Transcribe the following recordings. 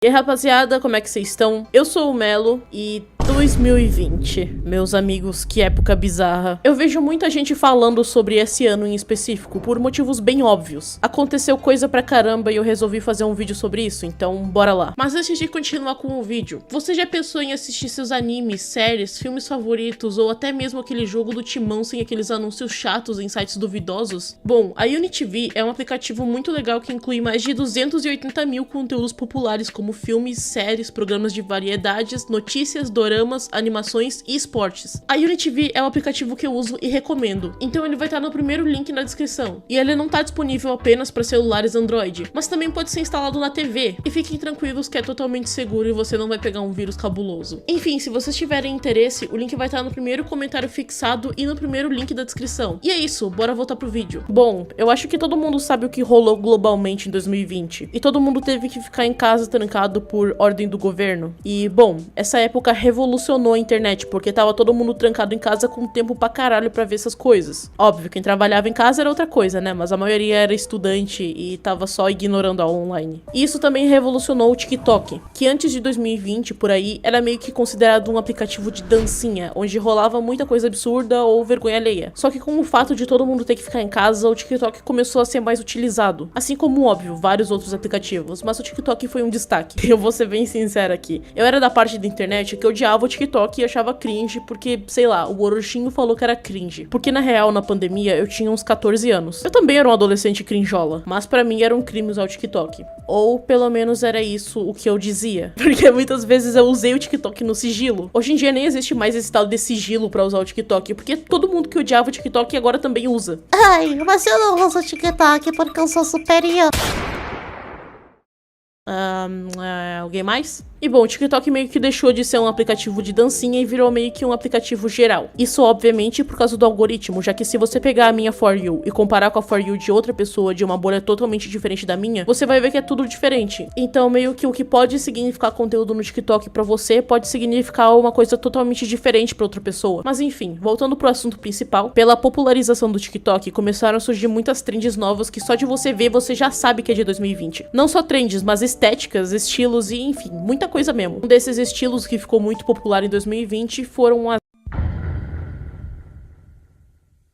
E aí, rapaziada, como é que vocês estão? Eu sou o Melo e 2020, meus amigos, que época bizarra. Eu vejo muita gente falando sobre esse ano em específico, por motivos bem óbvios. Aconteceu coisa pra caramba e eu resolvi fazer um vídeo sobre isso, então bora lá. Mas antes de continuar com o vídeo, você já pensou em assistir seus animes, séries, filmes favoritos ou até mesmo aquele jogo do Timão sem aqueles anúncios chatos em sites duvidosos? Bom, a UniTV é um aplicativo muito legal que inclui mais de 280 mil conteúdos populares como filmes, séries, programas de variedades, notícias, doramas, animações e esportes. A UniTV é o aplicativo que eu uso e recomendo, então ele vai estar no primeiro link na descrição. E ele não está disponível apenas para celulares Android, mas também pode ser instalado na TV. E fiquem tranquilos que é totalmente seguro e você não vai pegar um vírus cabuloso. Enfim, se vocês tiverem interesse, o link vai estar no primeiro comentário fixado e no primeiro link da descrição. E é isso, bora voltar pro vídeo. Bom, eu acho que todo mundo sabe o que rolou globalmente em 2020. E todo mundo teve que ficar em casa trancado por ordem do governo. E, bom, essa época revolucionou a internet, porque tava todo mundo trancado em casa com tempo pra caralho pra ver essas coisas. Óbvio, quem trabalhava em casa era outra coisa, né? Mas a maioria era estudante e tava só ignorando a online. E isso também revolucionou o TikTok, que antes de 2020, por aí, era meio que considerado um aplicativo de dancinha, onde rolava muita coisa absurda ou vergonha alheia. Só que com o fato de todo mundo ter que ficar em casa, o TikTok começou a ser mais utilizado. Assim como, óbvio, vários outros aplicativos, mas o TikTok foi um destaque. Eu vou ser bem sincera aqui. Eu era da parte da internet que odiava o TikTok e achava cringe porque, sei lá, o Orochinho falou que era cringe. Porque na real, na pandemia, eu tinha uns 14 anos. Eu também era um adolescente crinjola, mas pra mim era um crime usar o TikTok. Ou pelo menos era isso o que eu dizia. Porque muitas vezes eu usei o TikTok no sigilo. Hoje em dia nem existe mais esse tal de sigilo pra usar o TikTok, porque todo mundo que odiava o TikTok agora também usa. Ai, mas eu não uso o TikTok porque eu sou superior. Alguém mais? E bom, o TikTok meio que deixou de ser um aplicativo de dancinha e virou meio que um aplicativo geral. Isso obviamente por causa do algoritmo, já que se você pegar a minha For You e comparar com a For You de outra pessoa de uma bolha totalmente diferente da minha, você vai ver que é tudo diferente. Então meio que o que pode significar conteúdo no TikTok pra você pode significar uma coisa totalmente diferente pra outra pessoa. Mas enfim, voltando pro assunto principal, pela popularização do TikTok começaram a surgir muitas trends novas que só de você ver você já sabe que é de 2020. Não só trends, mas estéticas, estilos e enfim, muita coisa mesmo. Um desses estilos que ficou muito popular em 2020 foram as...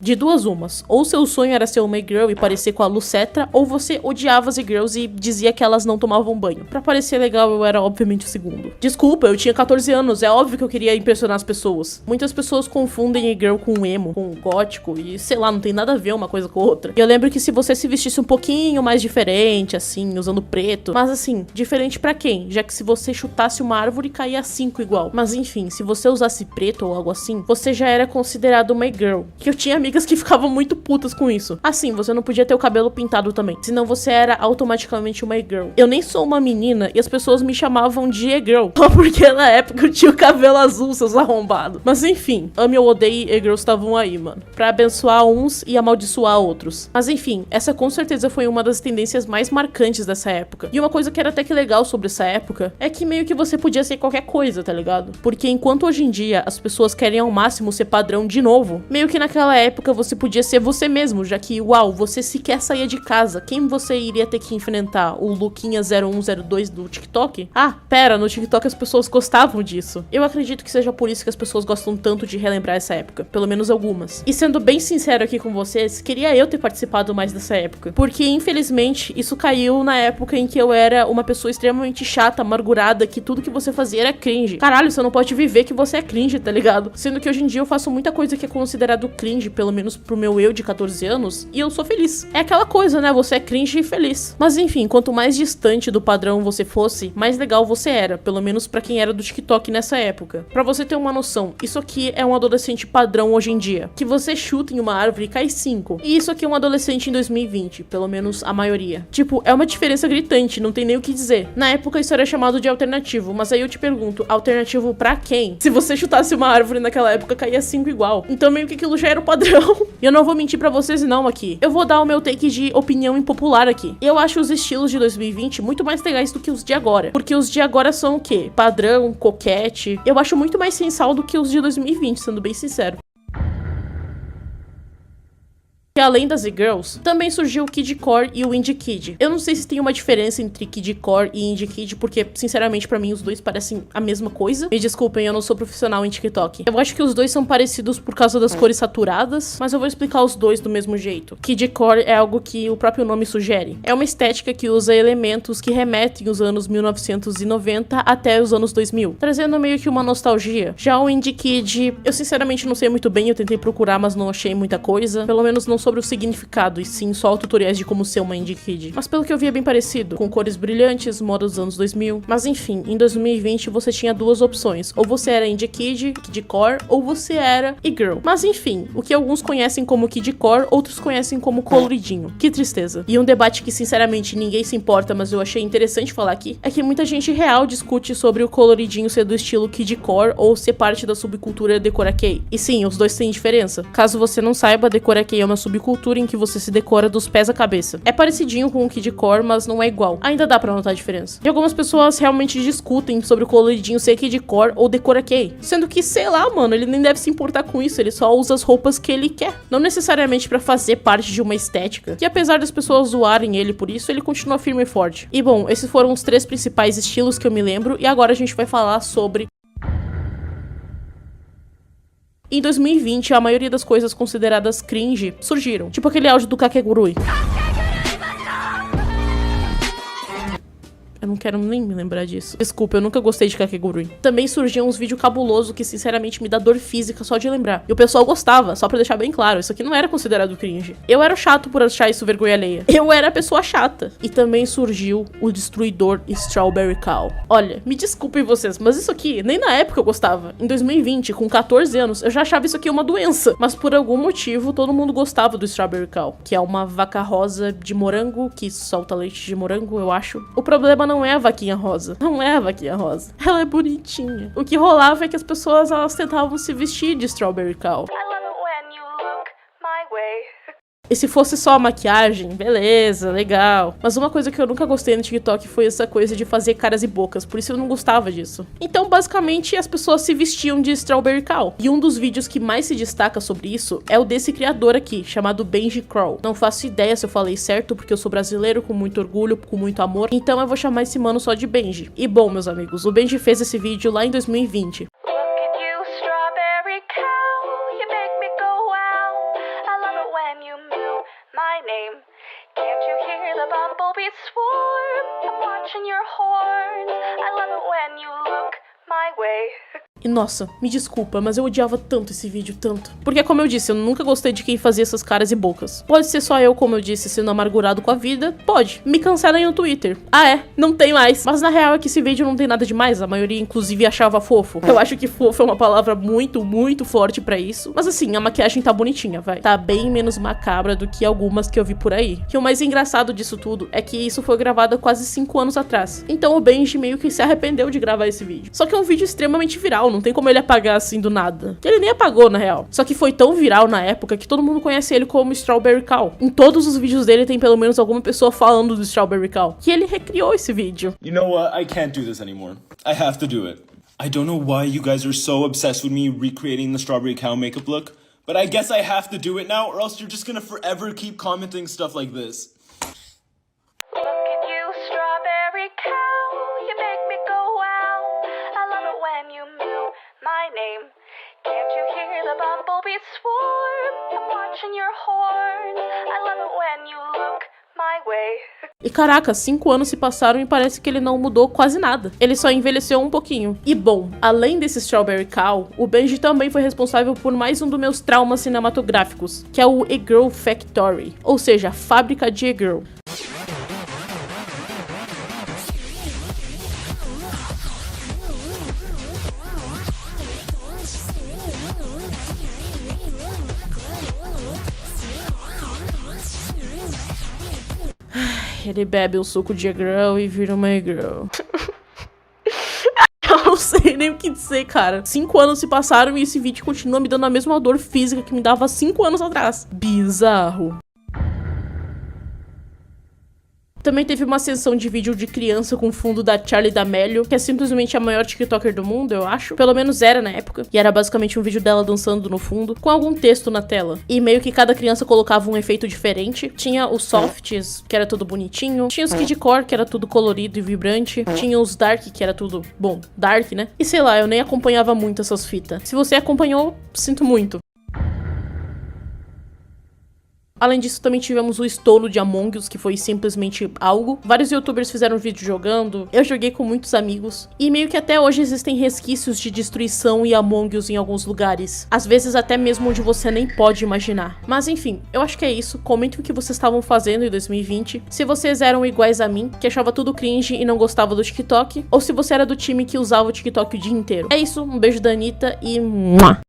De duas umas, ou seu sonho era ser uma e-girl e parecer com a Lucetra, ou você odiava as e-girls e dizia que elas não tomavam banho. Pra parecer legal, eu era obviamente o segundo. Desculpa, eu tinha 14 anos, é óbvio que eu queria impressionar as pessoas. Muitas pessoas confundem e-girl com emo, com gótico, e sei lá, não tem nada a ver uma coisa com a outra. E eu lembro que se você se vestisse um pouquinho mais diferente, assim, usando preto, mas assim, diferente pra quem? Já que se você chutasse uma árvore, caía 5 igual. Mas enfim, se você usasse preto ou algo assim, você já era considerado uma e-girl. Que eu tinha amigas que ficavam muito putas com isso. Assim, você não podia ter o cabelo pintado também, senão você era automaticamente uma e-girl. Eu nem sou uma menina e as pessoas me chamavam de e-girl, só porque na época eu tinha o cabelo azul, seus arrombados. Mas enfim, ame ou odeie, e-girls estavam aí, mano, pra abençoar uns e amaldiçoar outros. Mas enfim, essa com certeza foi uma das tendências mais marcantes dessa época. E uma coisa que era até que legal sobre essa época é que meio que você podia ser qualquer coisa, tá ligado? Porque enquanto hoje em dia as pessoas querem ao máximo ser padrão de novo, meio que naquela época você podia ser você mesmo, já que, uau, você sequer saía de casa. Quem você iria ter que enfrentar? O Luquinha 0102 do TikTok? Ah, pera, no TikTok as pessoas gostavam disso. Eu acredito que seja por isso que as pessoas gostam tanto de relembrar essa época, pelo menos algumas. E sendo bem sincero aqui com vocês, queria eu ter participado mais dessa época, porque infelizmente isso caiu na época em que eu era uma pessoa extremamente chata, amargurada, que tudo que você fazia era cringe. Caralho, você não pode viver que você é cringe, tá ligado? Sendo que hoje em dia eu faço muita coisa que é considerado cringe, pelo menos pro meu eu de 14 anos, e eu sou feliz. É aquela coisa, né? Você é cringe e feliz. Mas enfim, quanto mais distante do padrão você fosse, mais legal você era, pelo menos pra quem era do TikTok nessa época. Pra você ter uma noção, isso aqui é um adolescente padrão hoje em dia, que você chuta em uma árvore e cai 5. E isso aqui é um adolescente em 2020, pelo menos a maioria. Tipo, é uma diferença gritante, não tem nem o que dizer. Na época isso era chamado de alternativo, mas aí eu te pergunto, alternativo pra quem? Se você chutasse uma árvore naquela época, caía 5 igual. Então meio que aquilo já era o padrão. E eu não vou mentir pra vocês não aqui. Eu vou dar o meu take de opinião impopular aqui. Eu acho os estilos de 2020 muito mais legais do que os de agora. Porque os de agora são o quê? Padrão, coquete. Eu acho muito mais sem sal do que os de 2020, sendo bem sincero. Que além das e-girls, também surgiu o kidcore e o indie kid. Eu não sei se tem uma diferença entre kidcore e indie kid, porque, sinceramente, pra mim, os dois parecem a mesma coisa. Me desculpem, eu não sou profissional em TikTok. Eu acho que os dois são parecidos por causa das cores saturadas, mas eu vou explicar os dois do mesmo jeito. Kidcore é algo que o próprio nome sugere. É uma estética que usa elementos que remetem os anos 1990 até os anos 2000, trazendo meio que uma nostalgia. Já o indie kid, eu sinceramente não sei muito bem, eu tentei procurar, mas não achei muita coisa. Pelo menos não sobre o significado, e sim só tutoriais de como ser uma indie kid. Mas pelo que eu vi é bem parecido, com cores brilhantes, moda dos anos 2000. Mas enfim, em 2020 você tinha duas opções, ou você era indie kid, kidcore, ou você era e-girl. Mas enfim, o que alguns conhecem como kidcore, outros conhecem como coloridinho. Que tristeza. E um debate que sinceramente ninguém se importa, mas eu achei interessante falar aqui, é que muita gente real discute sobre o coloridinho ser do estilo kidcore ou ser parte da subcultura Decora Kei. E sim, os dois têm diferença. Caso você não saiba, Decora Kei é uma subcultura em que você se decora dos pés à cabeça. É parecidinho com o kidcore, mas não é igual. Ainda dá pra notar a diferença. E algumas pessoas realmente discutem sobre o coloridinho ser kidcore ou Decora Kei. Sendo que, sei lá, mano, ele nem deve se importar com isso, ele só usa as roupas que ele quer. Não necessariamente pra fazer parte de uma estética. E apesar das pessoas zoarem ele por isso, ele continua firme e forte. E bom, esses foram os três principais estilos que eu me lembro, e agora a gente vai falar sobre... Em 2020, a maioria das coisas consideradas cringe surgiram. Tipo aquele áudio do Kakegurui. Eu não quero nem me lembrar disso. Desculpa, eu nunca gostei de Kakegurui. Também surgiam uns vídeos cabulosos que sinceramente me dá dor física só de lembrar. E o pessoal gostava, só pra deixar bem claro, isso aqui não era considerado cringe. Eu era chato por achar isso vergonha alheia. Eu era a pessoa chata. E também surgiu o destruidor Strawberry Cow. Olha, me desculpem vocês, mas isso aqui nem na época eu gostava. Em 2020, com 14 anos, eu já achava isso aqui uma doença. Mas por algum motivo, todo mundo gostava do Strawberry Cow, que é uma vaca rosa de morango que solta leite de morango, eu acho. O problema não é a vaquinha rosa. Não é a vaquinha rosa. Ela é bonitinha. O que rolava é que as pessoas, elas tentavam se vestir de Strawberry Cow. E se fosse só a maquiagem, beleza, legal. Mas uma coisa que eu nunca gostei no TikTok foi essa coisa de fazer caras e bocas. Por isso eu não gostava disso. Então, basicamente, as pessoas se vestiam de Strawberry Cow. E um dos vídeos que mais se destaca sobre isso é o desse criador aqui, chamado Benji Crow. Não faço ideia se eu falei certo, porque eu sou brasileiro, com muito orgulho, com muito amor. Então eu vou chamar esse mano só de Benji. E bom, meus amigos, o Benji fez esse vídeo lá em 2020. E nossa, me desculpa, mas eu odiava tanto esse vídeo, tanto. Porque como eu disse, eu nunca gostei de quem fazia essas caras e bocas. Pode ser só eu, como eu disse, sendo amargurado com a vida? Pode. Me cancelem no Twitter. Ah é, não tem mais. Mas na real é que esse vídeo não tem nada demais, a maioria inclusive achava fofo. Eu acho que fofo é uma palavra muito, muito forte pra isso. Mas assim, a maquiagem tá bonitinha, vai. Tá bem menos macabra do que algumas que eu vi por aí. E o mais engraçado disso tudo é que isso foi gravado há quase 5 anos atrás. Então o Benji meio que se arrependeu de gravar esse vídeo. Só que é um vídeo extremamente viral, não tem como ele apagar assim do nada. Ele nem apagou, na real. Só que foi tão viral na época que todo mundo conhece ele como Strawberry Cow. Em todos os vídeos dele tem pelo menos alguma pessoa falando do Strawberry Cow. E ele recriou esse vídeo. You know what? I can't do this anymore. I have to do it. I don't know why you guys are so obsessed with me recreating the Strawberry Cow makeup look, but I guess I have to do it now, or else you're just gonna forever keep commenting stuff like this. E caraca, 5 anos se passaram e parece que ele não mudou quase nada. Ele só envelheceu um pouquinho. E bom, além desse Strawberry Cow, o Benji também foi responsável por mais um dos meus traumas cinematográficos, que é o E-Girl Factory, ou seja, a fábrica de E-Girl. Ele bebe o suco de E-Girl e vira uma E-Girl. Eu não sei nem o que dizer, cara. 5 anos se passaram e esse vídeo continua me dando a mesma dor física que me dava 5 anos atrás. Bizarro. Também teve uma sessão de vídeo de criança com fundo da Charli D'Amelio, que é simplesmente a maior TikToker do mundo, eu acho. Pelo menos era na época. E era basicamente um vídeo dela dançando no fundo, com algum texto na tela. E meio que cada criança colocava um efeito diferente. Tinha os softs, que era tudo bonitinho. Tinha os kidcore, que era tudo colorido e vibrante. Tinha os dark, que era tudo, bom, dark, né? E sei lá, eu nem acompanhava muito essas fitas. Se você acompanhou, sinto muito. Além disso, também tivemos o estouro de Among Us, que foi simplesmente algo. Vários youtubers fizeram vídeo jogando, eu joguei com muitos amigos. E meio que até hoje existem resquícios de destruição e Among Us em alguns lugares. Às vezes até mesmo onde você nem pode imaginar. Mas enfim, eu acho que é isso. Comentem o que vocês estavam fazendo em 2020. Se vocês eram iguais a mim, que achava tudo cringe e não gostava do TikTok. Ou se você era do time que usava o TikTok o dia inteiro. É isso, um beijo da Anitta e...